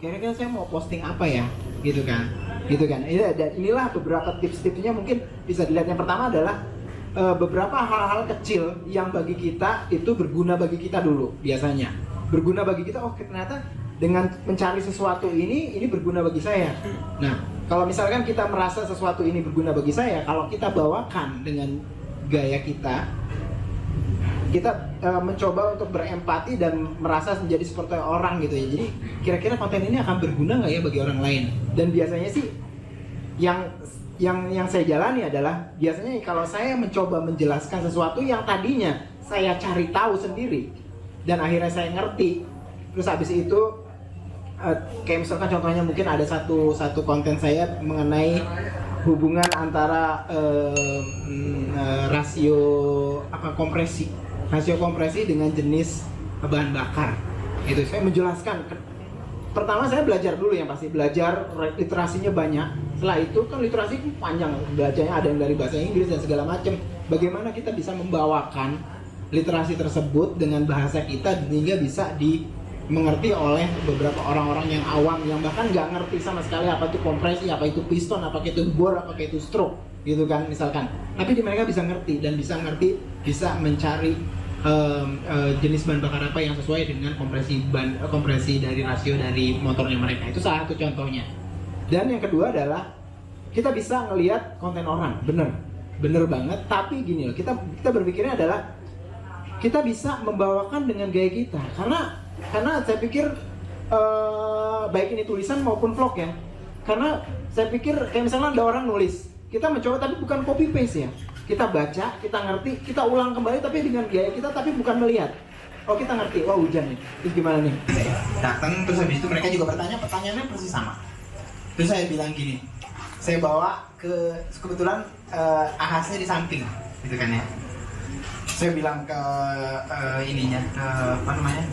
kira-kira saya mau posting apa ya, gitu kan. Dan inilah beberapa tips-tipsnya, mungkin bisa dilihat. Yang pertama adalah beberapa hal-hal kecil yang bagi kita itu berguna bagi kita dulu. Biasanya berguna bagi kita, oh ternyata dengan mencari sesuatu ini berguna bagi saya. Nah, kalau misalkan kita merasa sesuatu ini berguna bagi saya, kalau kita bawakan dengan gaya kita mencoba untuk berempati dan merasa menjadi seperti orang gitu ya. Jadi kira-kira konten ini akan berguna nggak ya bagi orang lain? Dan biasanya sih yang saya jalani adalah, biasanya kalau saya mencoba menjelaskan sesuatu yang tadinya saya cari tahu sendiri dan akhirnya saya ngerti, terus habis itu kayak misalkan contohnya mungkin ada satu konten saya mengenai hubungan antara rasio kompresi dengan jenis bahan bakar. Itu saya menjelaskan. Pertama saya belajar dulu, yang pasti belajar, literasinya banyak. Setelah itu kan literasi panjang, belajarnya ada yang dari bahasa Inggris dan segala macam. Bagaimana kita bisa membawakan literasi tersebut dengan bahasa kita sehingga bisa dimengerti oleh beberapa orang-orang yang awam, yang bahkan nggak ngerti sama sekali apa itu kompresi, apa itu piston, apa itu bor, apa itu stroke, gitu kan misalkan. Tapi mereka bisa ngerti bisa mencari jenis bahan bakar apa yang sesuai dengan kompresi dari rasio dari motornya mereka. Itu salah satu contohnya. Dan yang kedua adalah kita bisa ngelihat konten orang, bener banget. Tapi gini loh, kita berpikirnya adalah kita bisa membawakan dengan gaya kita, karena saya pikir baik ini tulisan maupun vlog ya. Karena saya pikir kayak misalnya ada orang nulis, kita mencoba tapi bukan copy paste ya. Kita baca, kita ngerti, kita ulang kembali tapi dengan gaya kita, tapi bukan melihat. Oh kita ngerti, wah hujan nih, terus gimana nih? Datang, terus habis itu mereka juga bertanya, pertanyaannya persis sama. Terus saya bilang gini, saya bawa kebetulan ahasnya di samping, gitu kan ya. Saya bilang ke ininya, ke apa namanya,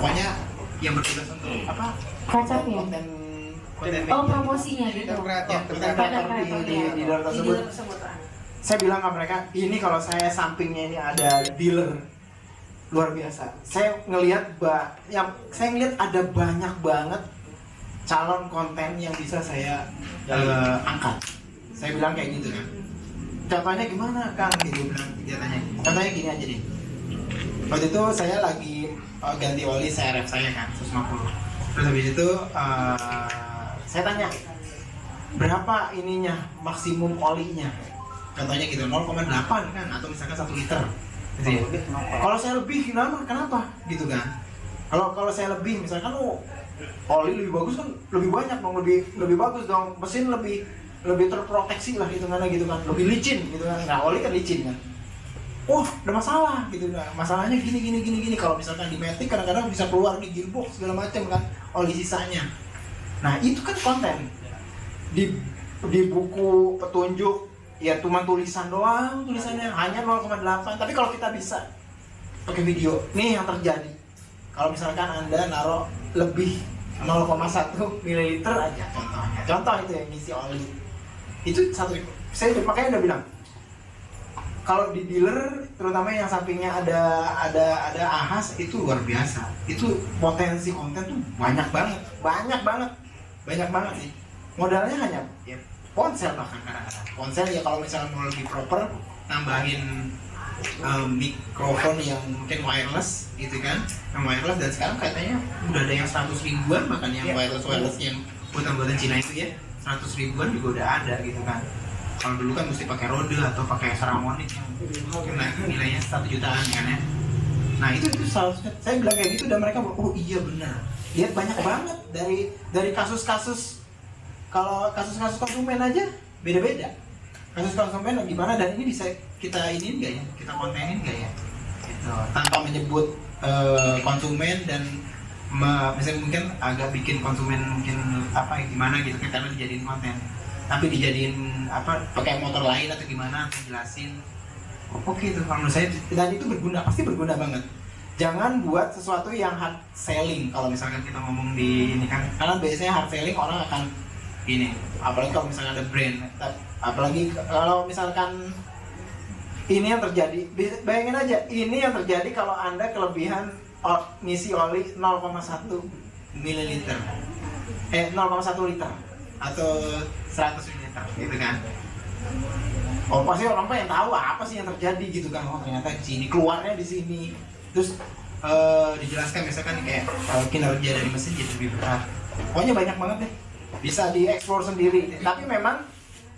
pokoknya yang bertugas untuk apa? Kacapnya? Konten promosinya gitu. Di dalam tersebut. Saya bilang ke mereka, ini kalau saya sampingnya ini ada dealer luar biasa. Saya ngelihat ada banyak banget calon konten yang bisa saya angkat. Saya bilang kayak gitu kan. Contohnya gimana Kang? Dia tanya. Contohnya gini aja nih. Waktu itu saya lagi ganti oli CRF saya kan, 150. Terus habis itu saya tanya, berapa ininya maksimum olinya? Contohnya gitu, 0,8 kan, atau misalkan 1 liter gitu ya. Kalau saya lebih, kenapa? Gitu kan. Kalau saya lebih, misalkan oli lebih bagus kan, lebih banyak dong, lebih bagus dong, mesin lebih terproteksi lah gitu kan, lebih licin gitu kan. Nah oli kan licin kan. Ada masalah gitu kan. Masalahnya gini. Kalau misalkan di Matic kadang-kadang bisa keluar di gearbox segala macam kan, oli sisanya. Nah itu kan konten di buku petunjuk ya, cuma tulisannya hanya 0,8. Tapi kalau kita bisa pakai video, nih yang terjadi. Kalau misalkan Anda naruh lebih 0,1 ml aja, contoh itu yang ngisi oli, itu satu. Saya makanya udah bilang, kalau di dealer, terutama yang sampingnya ada ahas, itu luar biasa. Itu potensi konten tuh banyak banget sih. Modalnya hanya ya, ponsel, bahkan kadang-kadang ponsel ya. Kalau misalnya mau lebih proper, tambahin mikrofon yang mungkin wireless gitu kan, dan sekarang katanya udah ada yang 100 ribuan, bahkan yang wireless yang buatan Cina itu ya, 100 ribuan juga udah ada gitu kan. Kalau dulu kan mesti pakai Rode atau pakai Saramonic yang mungkin nilainya 1 jutaan kan ya. Nah itu saya bilang kayak gitu, dan mereka bilang, oh iya benar. Lihat banyak banget dari kasus-kasus. Kalau kasus-kasus konsumen aja beda-beda. Kasus konsumen gimana, dan ini bisa kita iniin nggak ya, kita kontenin nggak ya, gitu. Tanpa menyebut konsumen, dan misalnya mungkin agak bikin konsumen mungkin apa gimana gitu, karena dijadiin konten, tapi dijadiin apa, pakai motor lain atau gimana, atau jelasin. Oke itu kalau menurut saya, dan itu pasti berguna banget. Jangan buat sesuatu yang hard selling. Kalau misalkan kita ngomong di ini kan, karena biasanya hard selling orang akan ini, apalagi kalau misalnya ada brand, apalagi kalau misalkan ini yang terjadi, bayangin aja, ini yang terjadi kalau Anda kelebihan ngisi oli 0,1 mililiter 0,1 liter atau 100 mililiter gitu kan. Oh pasti orang pengen tahu apa sih yang terjadi gitu kan. Oh ternyata di sini, keluarnya di sini. Terus dijelaskan misalkan kayak kinerja dari mesin jadi lebih berat. Pokoknya banyak banget deh. Bisa dieksplor sendiri. Tapi memang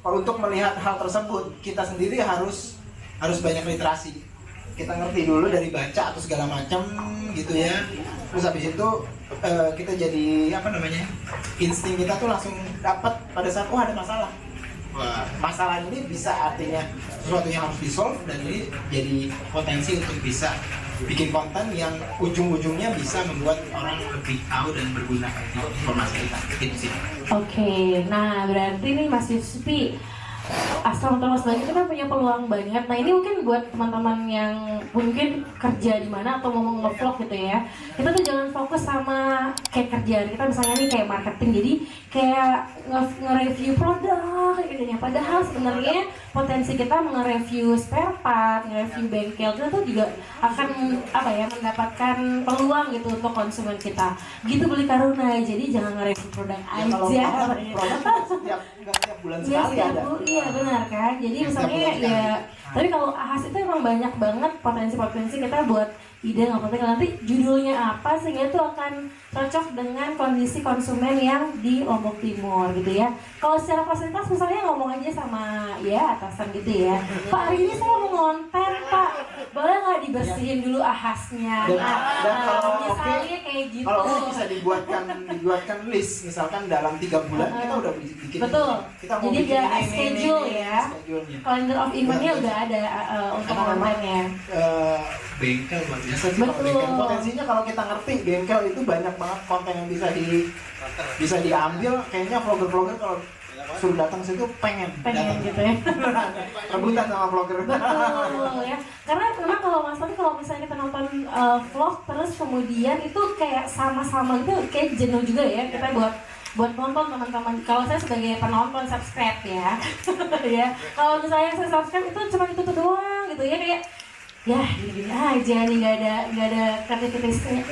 untuk melihat hal tersebut kita sendiri harus banyak literasi. Kita ngerti dulu dari baca atau segala macam gitu ya. Terus habis itu kita jadi insting kita tuh langsung dapat pada saat ada masalah. Wah, masalah ini bisa artinya sesuatu yang harus di-solve, dan ini jadi potensi untuk bisa bikin konten yang ujung-ujungnya bisa membuat orang lebih tahu dan berguna informasi kita. Gitu sih. Oke, nah berarti nih Mas Yuspi, Asal Thomas lagi kita punya peluang banget. Nah ini mungkin buat teman-teman yang mungkin kerja di mana atau mau nge-vlog gitu ya. Kita tuh jangan fokus sama kayak kerjaan kita misalnya nih kayak marketing. Jadi kayak nge-review produk gitu ya. Padahal sebenarnya potensi kita nge-review spare part, nge-review bengkel kita tuh juga akan mendapatkan peluang gitu untuk konsumen kita. Gitu Beli Karuna. Jadi jangan nge-review produk aja. Produk setiap bulan sekali ada. Iya benar kan. Jadi misalnya ya, tapi kalau Ahas itu emang banyak banget potensi-potensi kita buat ide nggak nanti judulnya apa sehingga itu akan cocok dengan kondisi konsumen yang di Lombok Timur gitu ya. Kalau secara fasilitas misalnya ngomong aja sama ya atasan gitu ya, Pak hari ini saya mau ngonten Pak, boleh nggak dibersihin dulu Ahasnya? Dan kalau misalnya kayak gitu. Kalau bisa dibuatkan list, misalkan dalam 3 bulan kita udah bikin. Betul. Kita mau jadi bikin ada schedule ya. Calendar of eventnya udah ada untuk kontennya. Bengkel buat biasa sih kalau bengkel. Potensinya kalau kita ngerti bengkel itu banyak banget konten yang bisa diambil. Kayaknya vlogger-vlogger kalau suruh datang situ pengen datang gitu ya. rebutan sama vlogger. Betul ya. Karena memang kalau Mas Tati kalau misalnya kita nonton vlog terus kemudian itu kayak sama-sama gitu kayak jenuh juga ya kita buat nonton teman-teman. Kalau saya sebagai penonton subscribe ya. Ya. Kalau misalnya saya subscribe itu cuma itu doang gitu ya kayak ya gini-gini aja nih nggak ada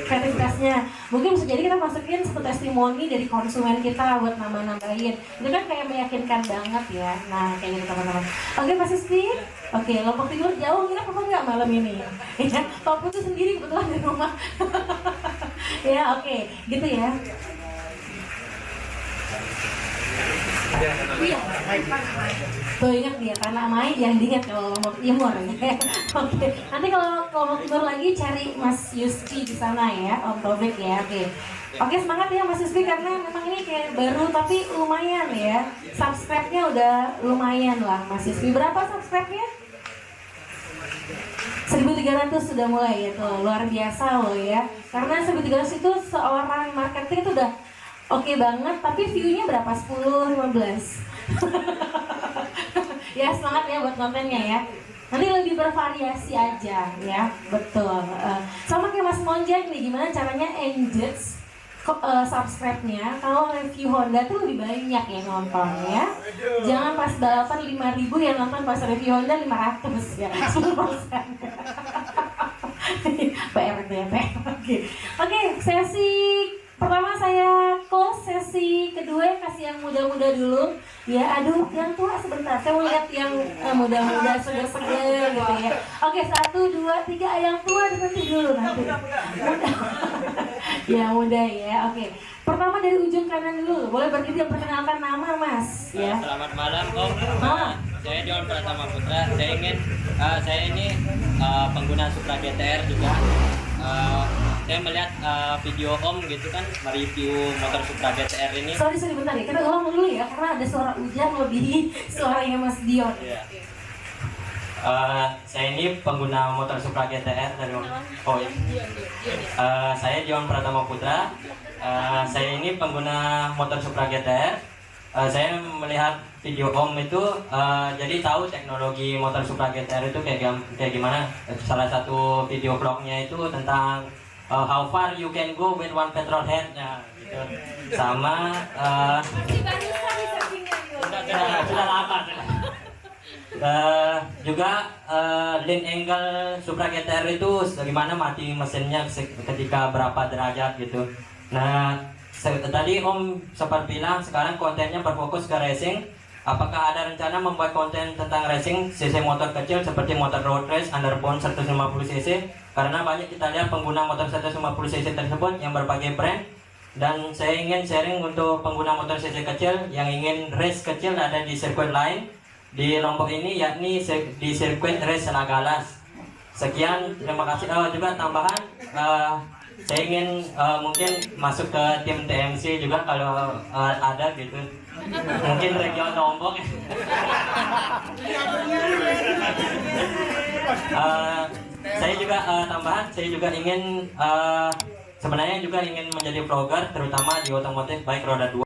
kreativitasnya. Mungkin bisa jadi kita masukin satu testimoni dari konsumen kita buat nambah-nambahin. Itu kan kayak meyakinkan banget ya. Nah kayak gitu teman-teman. Oke Mas Isti, oke Lombok Timur jauh nginep apa nggak malam ini? Ya Pak Putu sendiri kebetulan di rumah. Ya oke gitu ya. Iya, tuh ingat dia karena main yang diingat kalau Lombok Timur ya. Oke, nanti kalau Lombok Timur lagi cari Mas Yuspi di sana ya, Om Tobek ya. Oke semangat ya Mas Yuspi karena memang ini kayak baru tapi lumayan ya. Subscribe-nya udah lumayan lah Mas Yuspi. Berapa subscribe-nya? 1.300 sudah mulai ya tuh, luar biasa loh ya. Karena 1.300 itu seorang marketing itu udah oke banget, tapi view-nya berapa? 10, 15. Ya semangat ya buat kontennya ya. Nanti lebih bervariasi aja ya, betul. Sama kayak Mas Monjak nih, gimana caranya engage subscribe-nya? Kalau review Honda tuh lebih banyak yang nonton ya. Jangan pas balapan 5.000 yang nonton, pas review Honda 500 ya, 10%. PRT. Oke, sesi pertama saya close, sesi kedua kasih yang muda-muda dulu. Ya, aduh, yang tua sebentar. Saya mau lihat yang muda-muda seger-seger gitu ya. Oke, 1, 2, 3, yang tua nanti dulu nanti. Muda. Ya, muda ya. Oke. Pertama dari ujung kanan dulu. Boleh berdiri perkenalkan nama, Mas. Ya. Selamat malam, Om. Saya John Pratama Putra. Saya ini pengguna Supra GTR juga. Saya melihat video Om gitu kan mereview motor Supra GTR ini. Sorry bentar ya, kita ulang dulu ya karena ada suara hujan lebih suaranya Mas Dion. Yeah. Saya ini pengguna motor Supra GTR dari saya John Pratama Putra. Saya ini pengguna motor Supra GTR. Saya melihat video Om itu jadi tahu teknologi motor Supra GTR itu kayak gimana. Salah satu video vlognya itu tentang how far you can go with one petrol head, ya, gitu. Sama sudah lama juga lean angle Supra GTR itu bagaimana mati mesinnya ketika berapa derajat gitu. Nah, tadi Om sempat bilang sekarang kontennya berfokus ke racing. Apakah ada rencana membuat konten tentang racing cc motor kecil seperti motor road race underbone 150 cc? Karena banyak kita lihat pengguna motor 150 cc tersebut yang berbagai brand. Dan saya ingin sharing untuk pengguna motor cc kecil yang ingin race kecil ada di sirkuit lain di Lombok ini, yakni di sirkuit race Senagalas. Sekian, terima kasih. Juga tambahan, saya ingin mungkin masuk ke tim TMC juga kalau ada gitu. Mungkin region Lombok. Saya juga tambahan, saya juga ingin sebenarnya juga ingin menjadi vlogger terutama di otomotif baik roda 2.